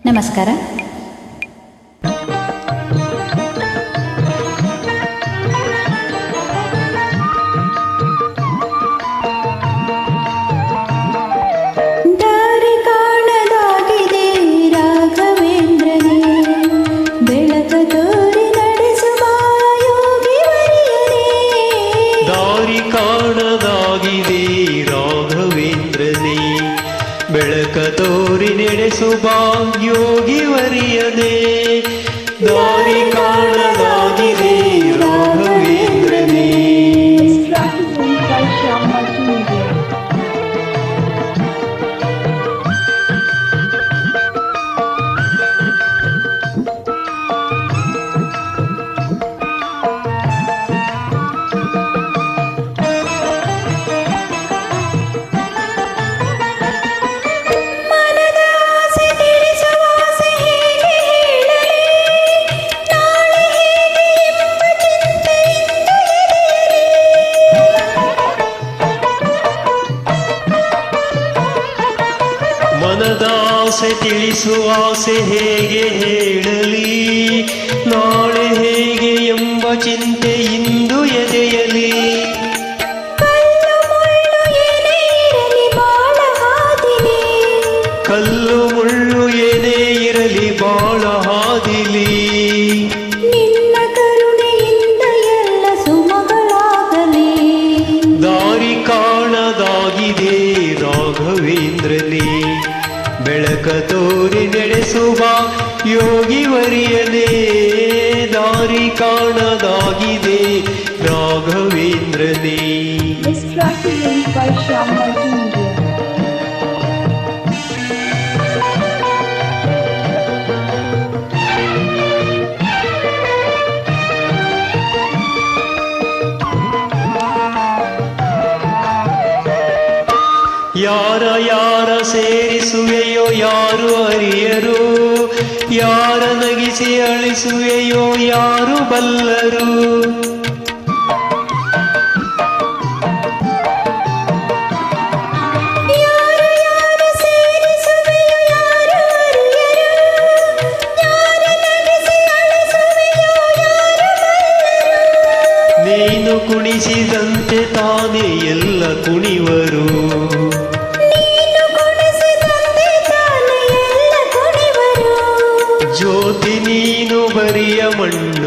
ನಮಸ್ಕಾರ. ದಾರಿ ಕಾಣದಾಗಿದೆ ರಾಘವೇಂದ್ರನೇ, ಬೆಳಕ ತೋರಿ ನಡೆಸುವ ಯೋಗಿವರಿಯನೇ. ದಾರಿ ಕಾಣದಾಗಿದೆ ರಾಘವೇಂದ್ರನೇ, ಬೆಳಕ ತೋರಿ ನಡೆಸುವ ಯೋಗಿವರಿಯನೇ. ದಾರಿ ಕಾಣದಾಗಿದೆ ರಾಘವೇಂದ್ರನೇ. ಮನದ ಆಸೆ ತಿಳಿಸುವ ಆಸೆ ಹೇಗೆ ಹೇಳಲಿ, ನಾಳೆ ಹೇಗೆ ಎಂಬ ಚಿಂತೆಯಿಂದ ಎದೆಯಲಿ. ಮನದಾಸೆ ತಿಳಿಸುವ ಆಸೆ ಹೇಗೆ ಹೇಳಲಿ, ನಾಳೆ ಹೇಗೆ ಎಂಬ ಚಿಂತೆ ಇಂದು ಎದೆಯಲಿ. ಕಲ್ಲು ಮುಳ್ಳು ಏನೇ ಇರಲಿ ಬಾಳ ಕಲ್ಲು ಮುಳ್ಳು ಏನೇ ಇರಲಿ ಬಾಳ ಹಾದಿಲಿ. ನಿನ್ನ ಕರುಣೆಯಿಂದ ಎಲ್ಲ ಸುಮಗಳಾಗಲಿ. ದಾರಿ ಕಾಣದಾಗಿದೆ ರಾಘವೇಂದ್ರನೇ, ಬೆಳಕ ತೋರಿ ನಡೆಸುವ ಯೋಗಿವರಿಯನೇ. ದಾರಿ ಕಾಣದಾಗಿದೆ ರಾಘವೇಂದ್ರನೇ. This track is linked by Shyam Multimedia. ಯಾರ ಯಾರ ಸೇರಿಸುವೆಯೋ ಯಾರು ಅರಿಯರು, ಯಾರ ನಗಿಸಿ ಅಳಿಸುವೆಯೋ ಯಾರು ಬಲ್ಲರು. ಯಾರು ಯಾರು ಸೇರಿಸುವೆಯೋ ಯಾರು ಅರಿಯರು, ಯಾರ ನಗಿಸಿ ಅಳಿಸುವೆಯೋ ಯಾರು ಬಲ್ಲರು. ನೀನು ಕುಣಿಸಿದಂತೆ ತಾನೇ ಎಲ್ಲ ಕುಣಿವರು, ನೀನು ಗುಣಿಸಿದಂತೆ ತಾನೇ ಎಲ್ಲ ಕುಣಿವರು. ಜ್ಯೋತಿ ನೀನು ಬರಿಯ ಮಣ್ಣು